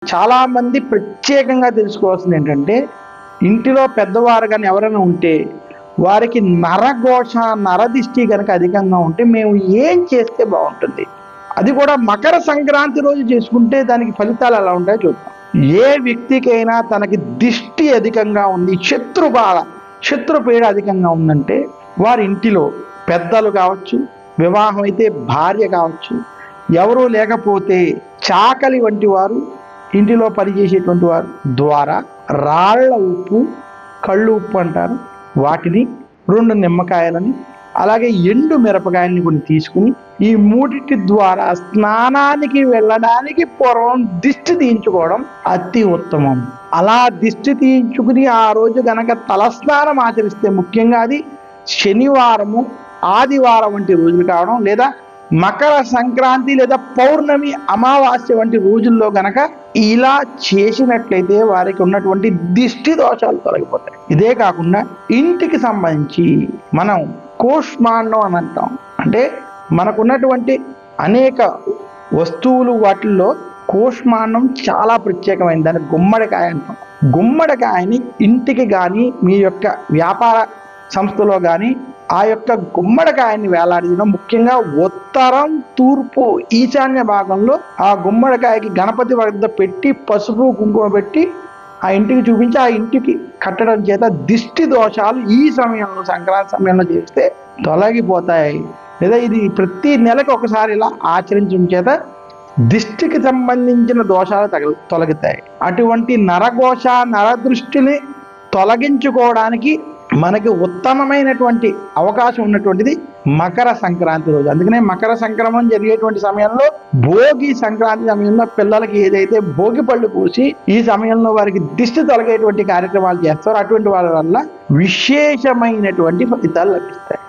చాలా మంది ప్రత్యేకంగా తెలుసుకోవాల్సింది ఏంటంటే, ఇంటిలో పెద్దవారు కానీ ఎవరైనా ఉంటే వారికి నరఘోష నరదిష్టి కనుక అధికంగా ఉంటే మేము ఏం చేస్తే బాగుంటుంది, అది కూడా మకర సంక్రాంతి రోజు చేసుకుంటే దానికి ఫలితాలు ఎలా ఉంటాయో చూద్దాం. ఏ వ్యక్తికైనా తనకి దిష్టి అధికంగా ఉంది, శత్రుపీడ అధికంగా ఉందంటే వారి ఇంటిలో పెద్దలు కావచ్చు, వివాహం అయితే భార్య కావచ్చు, ఎవరూ లేకపోతే చాకలి వంటి వారు, ఇంటిలో పనిచేసేటువంటి వారు ద్వారా రాళ్ల ఉప్పు, కళ్ళు ఉప్పు అంటారు, వాటిని 2 నిమ్మకాయలని అలాగే ఎండు మిరపకాయలని కొన్ని తీసుకుని ఈ మూడిటి ద్వారా స్నానానికి వెళ్ళడానికి పూర్వం దిష్టి తీయించుకోవడం అతి ఉత్తమం. అలా దిష్టి తీయించుకుని ఆ రోజు గనక తలస్నానం ఆచరిస్తే, ముఖ్యంగా అది శనివారము, ఆదివారం వంటి రోజులు కావడం, లేదా మకర సంక్రాంతి లేదా పౌర్ణమి, అమావాస్య వంటి రోజుల్లో గనక ఇలా చేసినట్లయితే వారికి ఉన్నటువంటి దిష్టి దోషాలు తొలగిపోతాయి. ఇదే కాకుండా ఇంటికి సంబంధించి మనం కూష్మాండం అని అంటాం. అంటే మనకున్నటువంటి అనేక వస్తువులు, వాటిల్లో కూష్మాండం చాలా ప్రత్యేకమైనది. దాన్ని గుమ్మడికాయ అంటాం. గుమ్మడికాయని ఇంటికి కానీ మీ యొక్క వ్యాపార సంస్థలో కానీ ఆ యొక్క గుమ్మడికాయని వేలాడడం, ముఖ్యంగా ఉత్తరం, తూర్పు, ఈశాన్య భాగంలో ఆ గుమ్మడికాయకి గణపతి వద్ద పెట్టి పసుపు కుంకుమ పెట్టి ఆ ఇంటికి చూపించి ఆ ఇంటికి కట్టడం చేత దిష్టి దోషాలు ఈ సమయంలో, సంక్రాంతి సమయంలో చేస్తే తొలగిపోతాయి. లేదా ఇది ప్రతి నెలకు ఒకసారి ఇలా ఆచరించడం చేత దిష్టికి సంబంధించిన దోషాలు తొలగుతాయి. అటువంటి నరఘోష నరదృష్టిని తొలగించుకోవడానికి మనకి ఉత్తమమైనటువంటి అవకాశం ఉన్నటువంటిది మకర సంక్రాంతి రోజు. అందుకనే మకర సంక్రమణం జరిగేటువంటి సమయంలో, భోగి సంక్రాంతి సమయంలో పిల్లలకి ఏదైతే భోగి పళ్ళు పూసి ఈ సమయంలో వారికి దిష్టి తొలగేటువంటి కార్యక్రమాలు చేస్తారో అటువంటి వాళ్ళ వల్ల విశేషమైనటువంటి ఫలితాలు లభిస్తాయి.